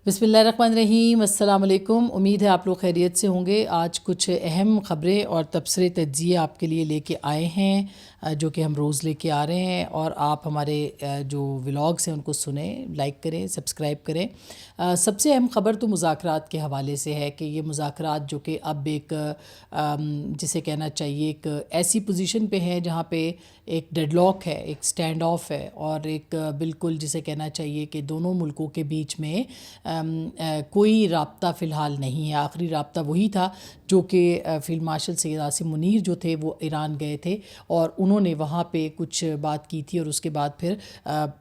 بسم اللہ الرحمن الرحیم، السلام علیکم۔ امید ہے آپ لوگ خیریت سے ہوں گے۔ آج کچھ اہم خبریں اور تبصرے تجزیے آپ کے لیے لے کے آئے ہیں جو کہ ہم روز لے کے آ رہے ہیں، اور آپ ہمارے جو ولاگس ہیں ان کو سنیں، لائک کریں، سبسکرائب کریں۔ سب سے اہم خبر تو مذاکرات کے حوالے سے ہے کہ یہ مذاکرات جو کہ اب ایک جسے کہنا چاہیے ایک ایسی پوزیشن پہ ہیں جہاں پہ ایک ڈیڈ لاک ہے، ایک سٹینڈ آف ہے، اور ایک بالکل جسے کہنا چاہیے کہ دونوں ملکوں کے بیچ میں کوئی رابطہ فی الحال نہیں ہے۔ آخری رابطہ وہی تھا جو کہ فیلڈ مارشل سید عاصم منیر جو تھے وہ ایران گئے تھے، اور انہوں نے وہاں پہ کچھ بات کی تھی، اور اس کے بعد پھر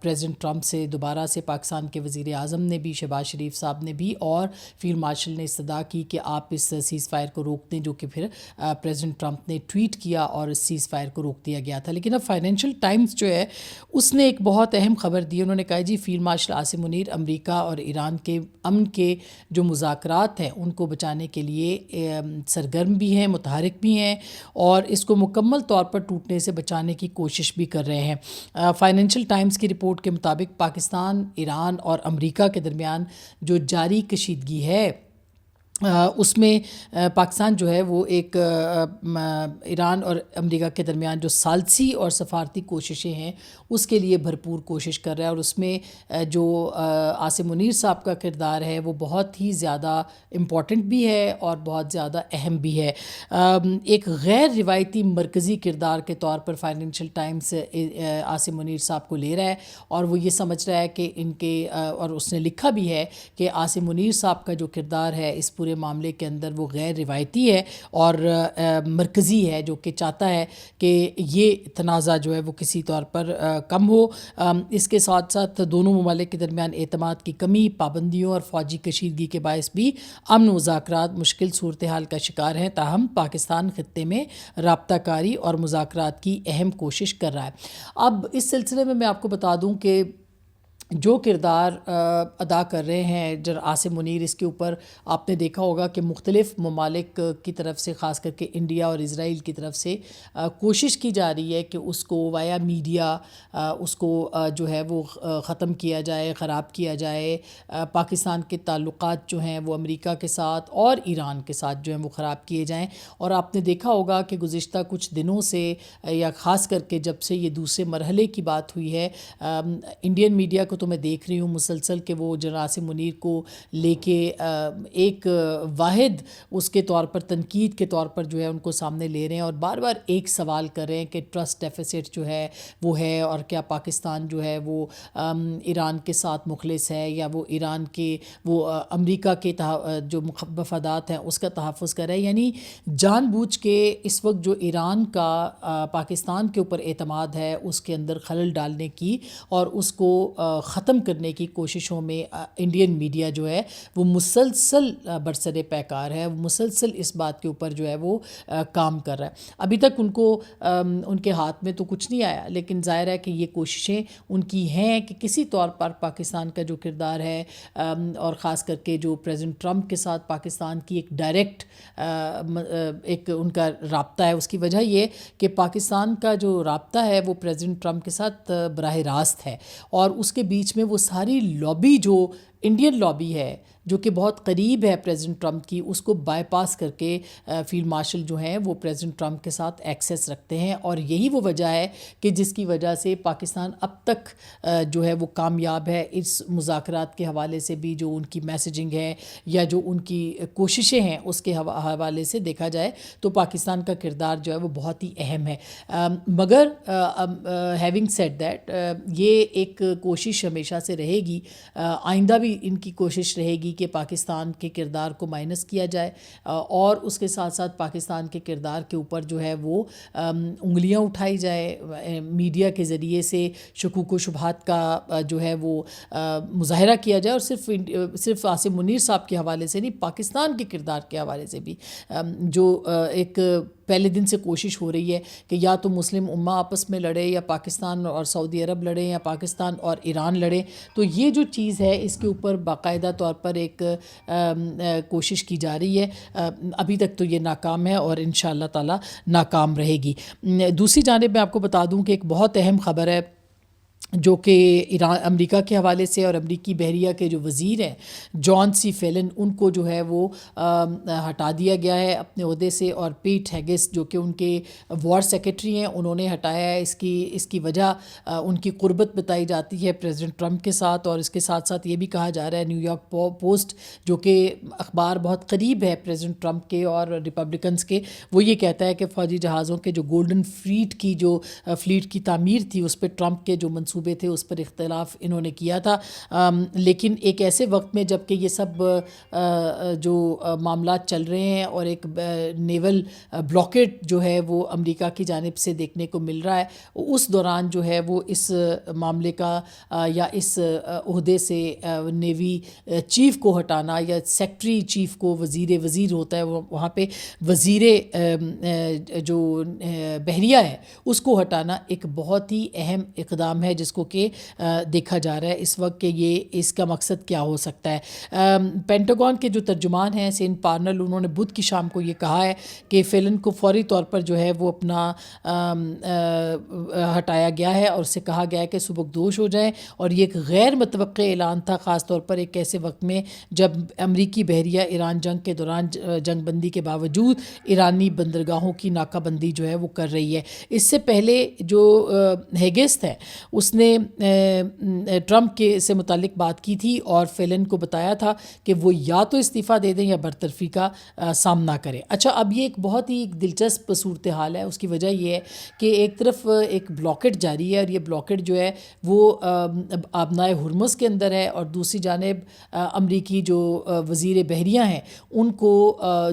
پریزیڈنٹ ٹرمپ سے دوبارہ سے پاکستان کے وزیر اعظم نے بھی، شہباز شریف صاحب نے بھی، اور فیلڈ مارشل نے استدعا کی کہ آپ اس سیز فائر کو روک دیں، جو کہ پھر پریزیڈنٹ ٹرمپ نے ٹویٹ کیا اور اس سیز فائر کو روک دیا گیا تھا۔ لیکن اب فائنینشیل ٹائمز جو ہے اس نے ایک بہت اہم خبر دی۔ انہوں نے کہا جی فیلڈ مارشل عاصم منیر امریکہ اور ایران کے امن کے جو مذاکرات ہیں ان کو بچانے کے لیے سرگرم بھی ہیں، متحرک بھی ہیں، اور اس کو مکمل طور پر ٹوٹنے سے بچانے کی کوشش بھی کر رہے ہیں۔ فائنینشیل ٹائمز کی رپورٹ کے مطابق پاکستان، ایران اور امریکہ کے درمیان جو جاری کشیدگی ہے اس میں پاکستان جو ہے وہ ایک ایران اور امریکہ کے درمیان جو ثالثی اور سفارتی کوششیں ہیں اس کے لیے بھرپور کوشش کر رہا ہے، اور اس میں جو عاصم منیر صاحب کا کردار ہے وہ بہت ہی زیادہ امپورٹنٹ بھی ہے اور بہت زیادہ اہم بھی ہے۔ ایک غیر روایتی مرکزی کردار کے طور پر فائنینشیل ٹائمز عاصم منیر صاحب کو لے رہا ہے، اور وہ یہ سمجھ رہا ہے کہ ان کے اور اس نے لکھا بھی ہے کہ عاصم منیر صاحب کا جو کردار ہے اس پورے معاملے کے اندر وہ غیر روایتی ہے اور مرکزی ہے، جو کہ چاہتا ہے کہ یہ تنازع جو ہے وہ کسی طور پر کم ہو۔ اس کے ساتھ ساتھ دونوں ممالک کے درمیان اعتماد کی کمی، پابندیوں اور فوجی کشیدگی کے باعث بھی امن مذاکرات مشکل صورتحال کا شکار ہیں، تاہم پاکستان خطے میں رابطہ کاری اور مذاکرات کی اہم کوشش کر رہا ہے۔ اب اس سلسلے میں آپ کو بتا دوں کہ جو کردار ادا کر رہے ہیں عاصم منیر، اس کے اوپر آپ نے دیکھا ہوگا کہ مختلف ممالک کی طرف سے، خاص کر کے انڈیا اور اسرائیل کی طرف سے کوشش کی جا رہی ہے کہ اس کو وایا میڈیا اس کو جو ہے وہ ختم کیا جائے، خراب کیا جائے۔ پاکستان کے تعلقات جو ہیں وہ امریکہ کے ساتھ اور ایران کے ساتھ جو ہیں وہ خراب کیے جائیں، اور آپ نے دیکھا ہوگا کہ گزشتہ کچھ دنوں سے یا خاص کر کے جب سے یہ دوسرے مرحلے کی بات ہوئی ہے، انڈین میڈیا کو تو میں دیکھ رہی ہوں مسلسل کہ وہ جنرل عاصم منیر کو لے کے ایک واحد اس کے طور پر تنقید کے طور پر جو ہے ان کو سامنے لے رہے ہیں، اور بار بار ایک سوال کر رہے ہیں کہ ٹرسٹ ڈیفیسٹ جو ہے وہ ہے، اور کیا پاکستان جو ہے وہ ایران کے ساتھ مخلص ہے، یا وہ ایران کے وہ امریکہ کے جو مفادات ہیں اس کا تحفظ کر رہا ہے۔ یعنی جان بوجھ کے اس وقت جو ایران کا پاکستان کے اوپر اعتماد ہے اس کے اندر خلل ڈالنے کی اور اس کو ختم کرنے کی کوششوں میں انڈین میڈیا جو ہے وہ مسلسل برسر پیکار ہے، وہ مسلسل اس بات کے اوپر جو ہے وہ کام کر رہا ہے۔ ابھی تک ان کو ان کے ہاتھ میں تو کچھ نہیں آیا، لیکن ظاہر ہے کہ یہ کوششیں ان کی ہیں کہ کسی طور پر پاکستان کا جو کردار ہے، اور خاص کر کے جو پریزیڈنٹ ٹرمپ کے ساتھ پاکستان کی ایک ڈائریکٹ ایک ان کا رابطہ ہے، اس کی وجہ یہ کہ پاکستان کا جو رابطہ ہے وہ پریزیڈنٹ ٹرمپ کے ساتھ براہ راست ہے، اور اس کے بیچ میں وہ ساری لابی جو انڈین لابی ہے جو کہ بہت قریب ہے پریزیڈنٹ ٹرمپ کی، اس کو بائی پاس کر کے فیلڈ مارشل جو ہیں وہ پریزیڈنٹ ٹرمپ کے ساتھ ایکسیس رکھتے ہیں، اور یہی وہ وجہ ہے کہ جس کی وجہ سے پاکستان اب تک جو ہے وہ کامیاب ہے۔ اس مذاکرات کے حوالے سے بھی جو ان کی میسیجنگ ہے یا جو ان کی کوششیں ہیں اس کے حوالے سے دیکھا جائے تو پاکستان کا کردار جو ہے وہ بہت ہی اہم ہے۔ مگر ہیونگ سیڈ دیٹ، یہ ایک کوشش ہمیشہ سے رہے گی، آئندہ بھی ان کی کوشش رہے گی کہ پاکستان کے کردار کو مائنس کیا جائے، اور اس کے ساتھ ساتھ پاکستان کے کردار کے اوپر جو ہے وہ انگلیاں اٹھائی جائے، میڈیا کے ذریعے سے شکوک و شبہات کا جو ہے وہ مظاہرہ کیا جائے، اور صرف عاصم منیر صاحب کے حوالے سے نہیں، پاکستان کے کردار کے حوالے سے بھی جو ایک پہلے دن سے کوشش ہو رہی ہے کہ یا تو مسلم امہ آپس میں لڑے، یا پاکستان اور سعودی عرب لڑیں، یا پاکستان اور ایران لڑیں، تو یہ جو چیز ہے اس کے اوپر باقاعدہ طور پر ایک کوشش کی جا رہی ہے۔ ابھی تک تو یہ ناکام ہے اور انشاءاللہ تعالی ناکام رہے گی۔ دوسری جانب میں آپ کو بتا دوں کہ ایک بہت اہم خبر ہے جو کہ ایران امریکا کے حوالے سے، اور امریکی بحریہ کے جو وزیر ہیں جان سی فیلن، ان کو جو ہے وہ ہٹا دیا گیا ہے اپنے عہدے سے، اور پیٹ ہیگس جو کہ ان کے وار سیکرٹری ہیں انہوں نے ہٹایا ہے۔ اس کی وجہ ان کی قربت بتائی جاتی ہے پریزیڈنٹ ٹرمپ کے ساتھ، اور اس کے ساتھ ساتھ یہ بھی کہا جا رہا ہے، نیو یارک پوسٹ جو کہ اخبار بہت قریب ہے پریزیڈنٹ ٹرمپ کے اور ریپبلکنس کے، وہ یہ کہتا ہے کہ فوجی جہازوں کے جو گولڈن فلیٹ کی جو فلیٹ کی تعمیر تھی اس پہ ٹرمپ کے جو منصوبے تھے اس پر اختلاف انہوں نے کیا تھا، لیکن ایک ایسے وقت میں جب کہ یہ سب جو معاملات چل رہے ہیں اور ایک نیول بلاکیٹ جو ہے وہ امریکہ کی جانب سے دیکھنے کو مل رہا ہے، اس دوران جو ہے وہ اس معاملے کا یا اس عہدے سے نیوی چیف کو ہٹانا، یا سیکٹری چیف کو وزیر ہوتا ہے وہاں پہ وزیر جو بحریہ ہے اس کو ہٹانا ایک بہت ہی اہم اقدام ہے، جس کو کہ دیکھا جا رہا ہے اس وقت کہ یہ اس کا مقصد کیا ہو سکتا ہے۔ پینٹاگون کے جو ترجمان ہیں سین پارنل، انہوں نے بدھ کی شام کو یہ کہا ہے کہ فیلن کو فوری طور پر جو ہے وہ اپنا ہٹایا گیا ہے، اور اسے کہا گیا ہے کہ سبکدوش ہو جائیں، اور یہ ایک غیر متوقع اعلان تھا، خاص طور پر ایک ایسے وقت میں جب امریکی بحریہ ایران جنگ کے دوران جنگ بندی کے باوجود ایرانی بندرگاہوں کی ناکہ بندی جو ہے وہ کر رہی ہے۔ اس سے پہلے جو ہیگسٹ ہے اس نے ٹرمپ کے سے متعلق بات کی تھی اور فیلن کو بتایا تھا کہ وہ یا تو استعفیٰ دے دیں یا برطرفی کا سامنا کریں۔ اچھا، اب یہ ایک بہت ہی دلچسپ صورتحال ہے، اس کی وجہ یہ ہے کہ ایک طرف ایک بلاکٹ جاری ہے، اور یہ بلاکٹ جو ہے وہ آبنائے ہرمز کے اندر ہے، اور دوسری جانب امریکی جو وزیر بحریہ ہیں ان کو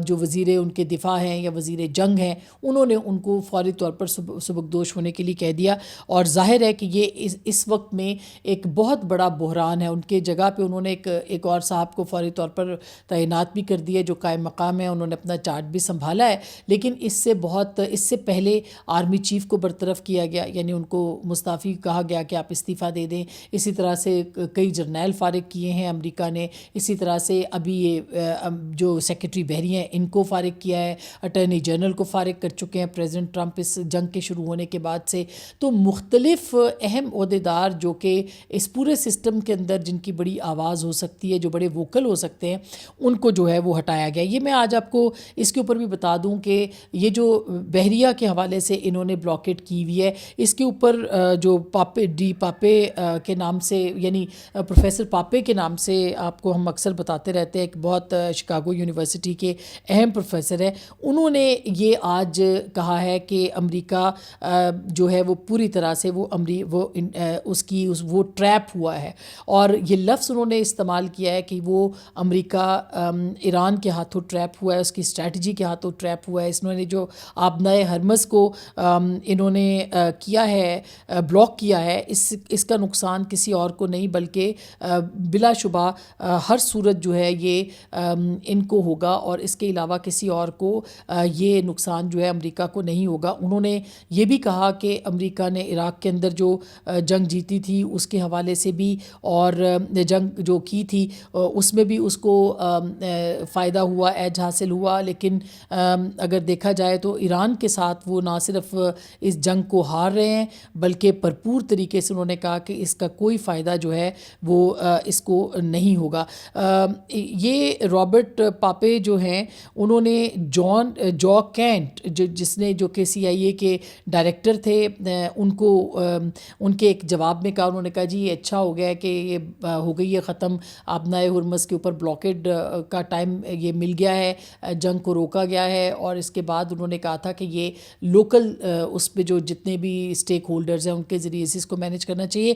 جو وزیر ان کے دفاع ہیں یا وزیر جنگ ہیں انہوں نے ان کو فوری طور پر سبکدوش ہونے کے لیے کہہ دیا، اور ظاہر ہے کہ یہ اس وقت میں ایک بہت بڑا بحران ہے۔ ان کے جگہ پہ انہوں نے ایک اور صاحب کو فوری طور پر تعینات بھی کر دیا جو قائم مقام ہے، انہوں نے اپنا چارج بھی سنبھالا ہے، لیکن اس سے پہلے آرمی چیف کو برطرف کیا گیا، یعنی ان کو مستعفی کہا گیا کہ آپ استعفیٰ دے دیں۔ اسی طرح سے کئی جرنیل فارغ کیے ہیں امریکہ نے، اسی طرح سے ابھی یہ جو سیکرٹری بحریہ ہیں ان کو فارغ کیا ہے، اٹارنی جنرل کو فارغ کر چکے ہیں پریزیڈنٹ ٹرمپ اس جنگ کے شروع ہونے کے بعد سے۔ تو مختلف اہم عہدیدار جو کہ اس پورے سسٹم کے اندر جن کی بڑی آواز ہو سکتی ہے، جو بڑے ووکل ہو سکتے ہیں، ان کو جو ہے وہ ہٹایا گیا۔ یہ میں آج آپ کو اس کے اوپر بھی بتا دوں کہ یہ جو بحریہ کے حوالے سے انہوں نے بلاکیٹ کی ہوئی ہے، اس کے اوپر جو پاپے کے نام سے، یعنی پروفیسر پاپے کے نام سے آپ کو ہم اکثر بتاتے رہتے ہیں، ایک بہت شکاگو یونیورسٹی کے اہم پروفیسر ہیں، انہوں نے یہ آج کہا ہے کہ امریکہ جو ہے وہ پوری طرح سے وہ ٹریپ ہوا ہے، اور یہ لفظ انہوں نے استعمال کیا ہے کہ وہ امریکہ ایران کے ہاتھوں ٹریپ ہوا ہے، اس کی اسٹریٹجی کے ہاتھوں ٹریپ ہوا ہے۔ انہوں نے جو آبنائے ہرمز کو انہوں نے کیا ہے، بلاک کیا ہے، اس کا نقصان کسی اور کو نہیں بلکہ بلا شبہ ہر صورت جو ہے یہ ان کو ہوگا، اور اس کے علاوہ کسی اور کو یہ نقصان جو ہے امریکہ کو نہیں ہوگا۔ انہوں نے یہ بھی کہا کہ امریکہ نے عراق کے اندر جو جنگ جیتی تھی اس کے حوالے سے بھی، اور جنگ جو کی تھی اس میں بھی اس کو فائدہ ہوا، ایج حاصل ہوا، لیکن اگر دیکھا جائے تو ایران کے ساتھ وہ نہ صرف اس جنگ کو ہار رہے ہیں بلکہ بھرپور طریقے سے انہوں نے کہا کہ اس کا کوئی فائدہ جو ہے وہ اس کو نہیں ہوگا۔ یہ رابرٹ پاپے جو ہیں انہوں نے جو کینٹ جو کہ CIA کے ڈائریکٹر تھے، ان کے ایک جواب میں کہا، انہوں نے کہا جی یہ اچھا ہو گیا ہے کہ یہ ہو گئی ہے ختم، آبنائے ہرمز کے اوپر بلاکیڈ کا ٹائم یہ مل گیا ہے، جنگ کو روکا گیا ہے، اور اس کے بعد انہوں نے کہا تھا کہ یہ لوکل اس پہ جو جتنے بھی اسٹیک ہولڈرز ہیں ان کے ذریعے سے اس کو مینیج کرنا چاہیے۔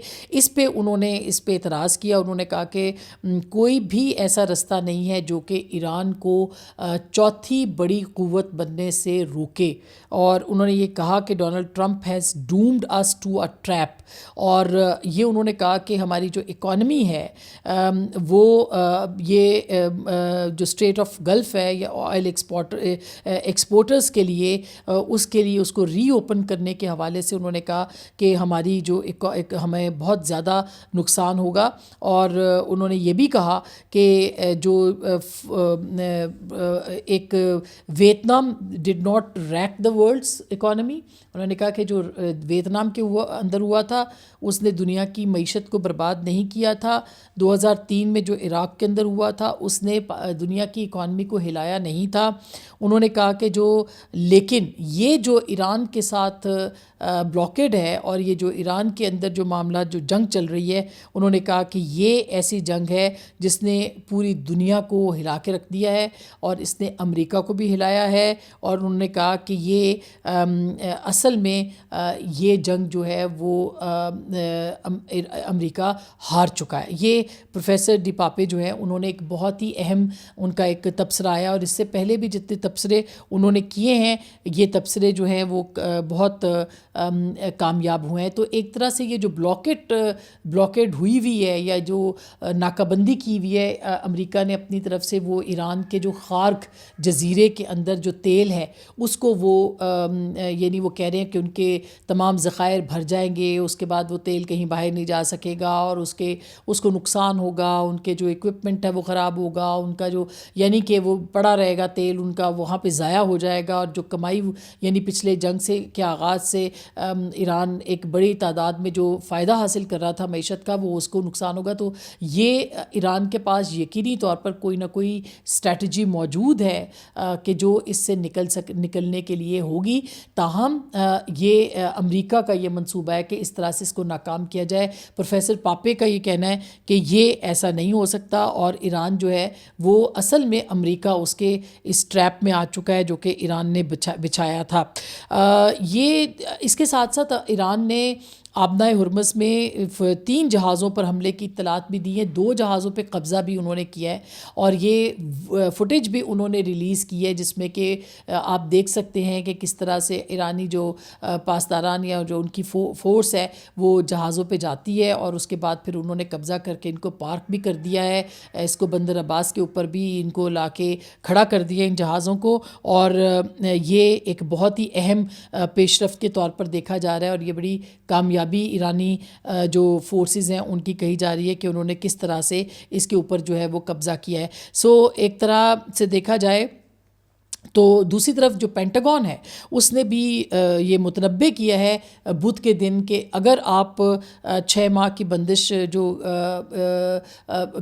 انہوں نے اس پہ اعتراض کیا، انہوں نے کہا کہ کوئی بھی ایسا رستہ نہیں ہے جو کہ ایران کو چوتھی بڑی قوت بننے سے روکے، اور انہوں نے یہ کہا کہ Donald Trump has doomed us to a trap, اور یہ انہوں نے کہا کہ ہماری جو اکانومی ہے وہ یہ جو اسٹریٹ آف گلف ہے یا آئل ایکسپورٹرز کے لیے اس کو ری اوپن کرنے کے حوالے سے انہوں نے کہا کہ ہماری جو ہمیں بہت زیادہ نقصان ہوگا، اور انہوں نے یہ بھی کہا کہ جو ایک Vietnam did not wreck the world's economy, انہوں نے کہا کہ جو ویتنام کے اندر ہوا تھا اس نے دنیا کی معیشت کو برباد نہیں کیا تھا. 2003 میں جو عراق کے اندر ہوا تھا اس نے دنیا کی اکانومی کو ہلایا نہیں تھا. انہوں نے کہا کہ لیکن یہ جو ایران کے ساتھ بلاکیڈ ہے اور یہ جو ایران کے اندر جو معاملات جو جنگ چل رہی ہے، انہوں نے کہا کہ یہ ایسی جنگ ہے جس نے پوری دنیا کو ہلا کے رکھ دیا ہے اور اس نے امریکہ کو بھی ہلایا ہے. اور انہوں نے کہا کہ یہ اصل میں یہ جنگ جو ہے وہ امریکہ ہار چکا ہے. یہ پروفیسر ڈی پاپے جو ہیں انہوں نے ایک بہت ہی اہم ان کا ایک تبصرہ آیا، اور اس سے پہلے بھی جتنے تبصرے انہوں نے کیے ہیں یہ تبصرے جو ہیں وہ بہت کامیاب ہوئے ہیں. تو ایک طرح سے یہ جو بلاکیڈ ہوئی ہے یا جو ناکہ بندی کی ہوئی ہے امریکہ نے اپنی طرف سے، وہ ایران کے جو خارق جزیرے کے اندر جو تیل ہے اس کو وہ یعنی وہ کہہ رہے ہیں کہ ان کے تمام ذخائر بھر جائیں گے، اس کے بعد وہ تیل کہیں باہر نہیں جا سکے گا اور اس کو نقصان ہوگا، ان کے جو ایکوپمنٹ ہے وہ خراب ہوگا، ان کا جو یعنی کہ وہ پڑا رہے گا تیل ان کا وہاں پہ ضائع ہو جائے گا، اور جو کمائی یعنی پچھلے جنگ سے کے آغاز سے ایران ایک بڑی تعداد میں جو فائدہ حاصل کر رہا تھا معیشت کا وہ اس کو نقصان ہوگا. تو یہ ایران کے پاس یقینی طور پر کوئی نہ کوئی اسٹریٹجی موجود ہے کہ جو اس سے نکلنے کے لیے ہوگی. تاہم یہ امریکہ کا یہ منصوبہ ہے کہ اس طرح سے اس کو ناکام کیا جائے. پروفیسر پاپے کا یہ کہنا ہے کہ یہ ایسا نہیں ہو سکتا، اور ایران جو ہے وہ اصل میں امریکہ اس کے اس ٹریپ میں آ چکا ہے جو کہ ایران نے بچھایا تھا. یہ اس کے ساتھ ساتھ ایران نے آبنائے ہرمز میں 3 جہازوں پر حملے کی اطلاعات بھی دی ہیں، 2 جہازوں پہ قبضہ بھی انہوں نے کیا ہے، اور یہ فوٹیج بھی انہوں نے ریلیز کی ہے جس میں کہ آپ دیکھ سکتے ہیں کہ کس طرح سے ایرانی جو پاسداران یا جو ان کی فورس ہے وہ جہازوں پہ جاتی ہے، اور اس کے بعد پھر انہوں نے قبضہ کر کے ان کو پارک بھی کر دیا ہے. اس کو بندر عباس کے اوپر بھی ان کو لا کے کھڑا کر دیا ان جہازوں کو، اور یہ ایک بہت ہی اہم پیش رفت کے طور پر دیکھا جا رہا ہے، اور یہ بڑی کامیابی ایرانی جو فورسز ہیں ان کی کہی جا رہی ہے کہ انہوں نے کس طرح سے اس کے اوپر جو ہے وہ قبضہ کیا ہے. ایک طرح سے دیکھا جائے تو دوسری طرف جو پینٹاگون ہے اس نے بھی یہ متنبع کیا ہے بدھ کے دن کہ اگر آپ 6 ماہ کی بندش جو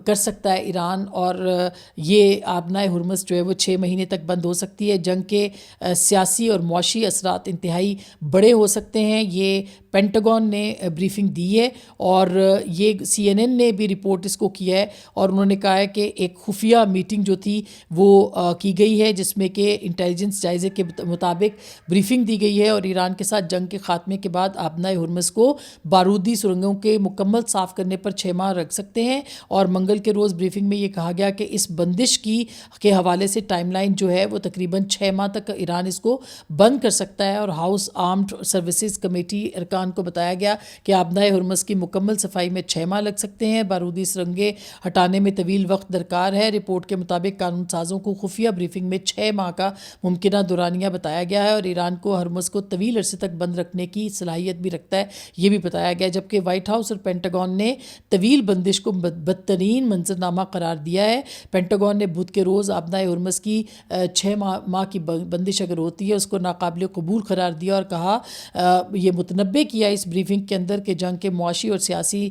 کر سکتا ہے ایران، اور یہ آبنائے ہرمز جو ہے وہ 6 مہینے تک بند ہو سکتی ہے. جنگ کے سیاسی اور معاشی اثرات انتہائی بڑے ہو سکتے ہیں. یہ پینٹاگون نے بریفنگ دی ہے، اور یہ CNN نے بھی رپورٹ اس کو کیا ہے، اور انہوں نے کہا ہے کہ ایک خفیہ میٹنگ جو تھی وہ کی گئی ہے جس میں کہ انٹیلیجنس جائزے کے مطابق بریفنگ دی گئی ہے، اور ایران کے ساتھ جنگ کے خاتمے کے بعد آبنائے ہرمز کو بارودی سرنگوں کے مکمل صاف کرنے پر 6 ماہ رکھ سکتے ہیں. اور منگل کے روز بریفنگ میں یہ کہا گیا کہ اس بندش کے حوالے سے ٹائم لائن جو ہے وہ تقریباً 6 ماہ تک ایران اس کو بند کر سکتا ہے. اور ہاؤس آرمڈ سروسز کمیٹی ارکان کو بتایا گیا کہ آبنائے ہرمز کی مکمل صفائی میں 6 ماہ لگ سکتے ہیں. بارودی سرنگیں ہٹانے میں طویل وقت درکار ہے. رپورٹ کے مطابق قانون سازوں کو خفیہ بریفنگ میں 6 ماہ کا ممکنہ دورانیہ بتایا گیا ہے، اور ایران کو ہرمز کو طویل عرصے تک بند رکھنے کی صلاحیت بھی رکھتا ہے، یہ بھی بتایا گیا. جبکہ وائٹ ہاؤس اور پینٹاگون نے طویل بندش کو بدترین منظرنامہ قرار دیا ہے. پینٹاگون نے بدھ کے روز آبنائے ہرمز کی 6 ماہ کی بندش اگر ہوتی ہے اس کو ناقابل قبول قرار دیا، اور کہا یہ متنبع کیا اس بریفنگ کے اندر کہ جنگ کے معاشی اور سیاسی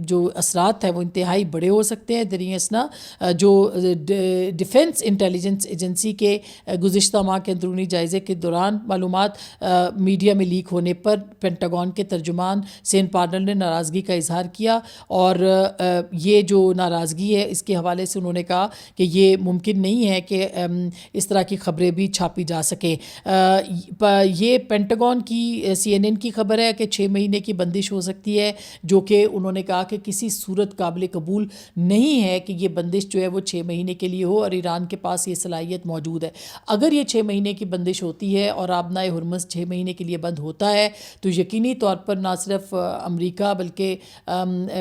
جو اثرات ہیں وہ انتہائی بڑے ہو سکتے ہیں. دریں اثنا جو ڈیفنس انٹیلیجنس ایجنسی کے گزشتہ ماہ کے اندرونی جائزے کے دوران معلومات میڈیا میں لیک ہونے پر پینٹاگون کے ترجمان سین پارنر نے ناراضگی کا اظہار کیا، اور یہ جو ناراضگی ہے اس کے حوالے سے انہوں نے کہا کہ یہ ممکن نہیں ہے کہ اس طرح کی خبریں بھی چھاپی جا سکیں. یہ پینٹاگون کی CNN کی خبر ہے کہ 6 مہینے کی بندش ہو سکتی ہے، جو کہ انہوں نے کہا کہ کسی صورت قابل قبول نہیں ہے کہ یہ بندش جو ہے وہ 6 مہینے کے لیے ہو، اور ایران کے پاس یہ صلاحیت موجود ہے. اگر یہ 6 مہینے کی بندش ہوتی ہے اور آبنائے ہرمز 6 مہینے کے لیے بند ہوتا ہے تو یقینی طور پر نہ صرف امریکہ بلکہ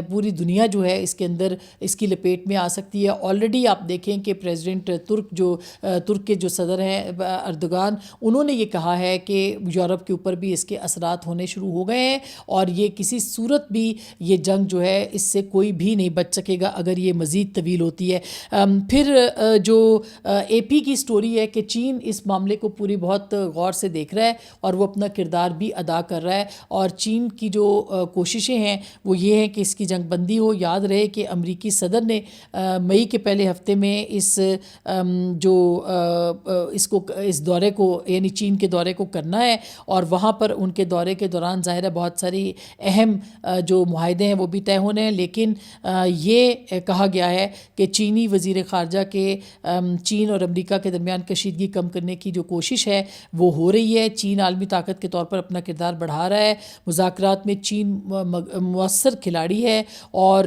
پوری دنیا جو ہے اس کے اندر اس کی لپیٹ میں آ سکتی ہے. آلریڈی آپ دیکھیں کہ پریزیڈنٹ ترک کے جو صدر ہیں اردوغان، انہوں نے یہ کہا ہے کہ یورپ کے اوپر بھی اس کے اثرات ہونے شروع ہو گئے ہیں، اور یہ کسی صورت بھی یہ جنگ جو ہے اس سے کوئی بھی نہیں بچ سکے گا اگر یہ مزید طویل ہوتی ہے. پھر جو AP کی سٹوری رہی ہے کہ چین اس معاملے کو پوری بہت غور سے دیکھ رہا ہے اور وہ اپنا کردار بھی ادا کر رہا ہے، اور چین کی جو کوششیں ہیں وہ یہ ہیں کہ اس کی جنگ بندی ہو۔ یاد رہے کہ امریکی صدر نے مئی کے پہلے ہفتے میں اس دورے کو یعنی چین کے دورے کو کرنا ہے، اور وہاں پر ان کے دورے کے دوران ظاہر ہے بہت ساری اہم جو معاہدے ہیں وہ بھی طے ہونے ہیں، لیکن یہ کہا گیا ہے کہ چینی وزیر خارجہ کے چین اور امریکہ کے درمیان کشیدگی کم کرنے کی جو کوشش ہے وہ ہو رہی ہے۔ چین عالمی طاقت کے طور پر اپنا کردار بڑھا رہا ہے، مذاکرات میں چین مؤثر کھلاڑی ہے، اور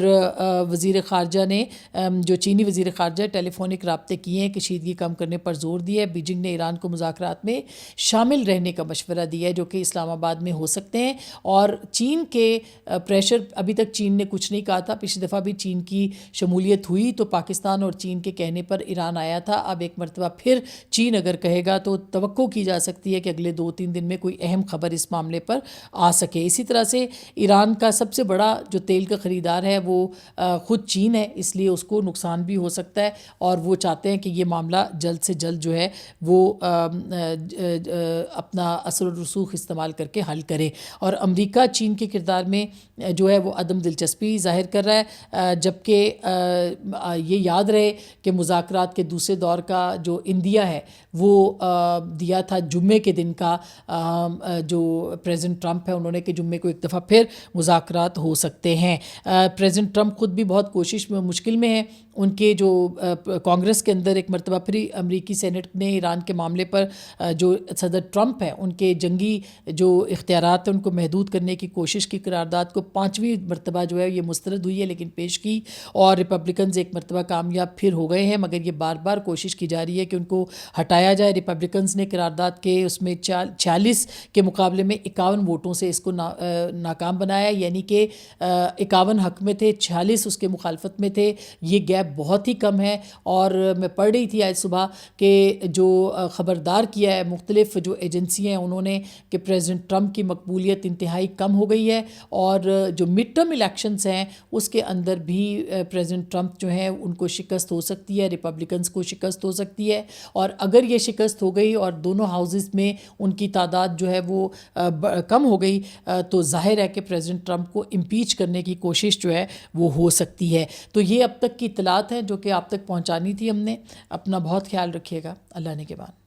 وزیر خارجہ نے جو چینی وزیر خارجہ ٹیلی فونک رابطے کیے ہیں، کشیدگی کم کرنے پر زور دیا ہے۔ بیجنگ نے ایران کو مذاکرات میں شامل رہنے کا مشورہ دیا ہے جو کہ اسلام آباد میں ہو سکتے ہیں، اور چین کے پریشر، ابھی تک چین نے کچھ نہیں کہا تھا، پچھلی دفعہ بھی چین کی شمولیت ہوئی تو پاکستان اور چین کے کہنے پر ایران آیا تھا۔ اب ایک مرتبہ پھر چین اگر کہے گا تو توقع کی جا سکتی ہے کہ اگلے 2-3 دن میں کوئی اہم خبر اس معاملے پر آ سکے۔ اسی طرح سے ایران کا سب سے بڑا جو تیل کا خریدار ہے وہ خود چین ہے، اس لیے اس کو نقصان بھی ہو سکتا ہے، اور وہ چاہتے ہیں کہ یہ معاملہ جلد سے جلد جو ہے وہ اپنا اثر و رسوخ استعمال کر کے حل کرے۔ اور امریکہ چین کے کردار میں جو ہے وہ عدم دلچسپی ظاہر کر رہا ہے، جبکہ یہ یاد رہے کہ مذاکرات کے دوسرے دور کا جو اندیا ہے وہ دیا تھا جمعے کے دن کا، جو پریزیڈنٹ ٹرمپ ہے انہوں نے کہ جمعے کو ایک دفعہ پھر مذاکرات ہو سکتے ہیں۔ پریزیڈنٹ ٹرمپ خود بھی بہت مشکل میں ہیں، ان کے جو کانگریس کے اندر ایک مرتبہ پھر امریکی سینٹ نے ایران کے معاملے پر جو صدر ٹرمپ ہیں ان کے جنگی جو اختیارات ہیں ان کو محدود کرنے کی کوشش کی، قرارداد کو 5ویں مرتبہ جو ہے یہ مسترد ہوئی ہے لیکن پیش کی، اور ریپبلکنز ایک مرتبہ کامیاب پھر ہو گئے ہیں، مگر یہ بار بار کوشش کی جا رہی ہے کہ ان کو ہٹایا جائے۔ ریپبلکنز نے قرارداد کے اس میں 46 کے مقابلے میں 51 ووٹوں سے اس کو ناکام بنایا، یعنی کہ 51 حق میں تھے، 46 اس کے مخالفت میں تھے۔ یہ گیپ بہت ہی کم ہے، اور میں پڑھ رہی تھی آج صبح کہ جو خبردار کیا ہے مختلف جو ایجنسیاں ہیں انہوں نے کہ پریزیڈنٹ ٹرمپ کی مقبولیت انتہائی کم ہو گئی ہے، اور جو مڈ ٹرم الیکشنز ہیں اس کے اندر بھی پریزیڈنٹ ٹرمپ جو ہیں ان کو شکست ہو سکتی ہے، ریپبلکنز کو شکست ہو سکتی ہے، اور اگر یہ شکست ہو گئی اور دونوں ہاؤسز میں ان کی تعداد جو ہے وہ کم ہو گئی تو ظاہر ہے کہ پریزیڈنٹ ٹرمپ کو امپیچ کرنے کی کوشش جو ہے وہ ہو سکتی ہے۔ تو یہ اب تک کی اطلاعات ہیں جو کہ آپ تک پہنچانی تھی ہم نے۔ اپنا بہت خیال رکھیے گا، اللہ نگہبان۔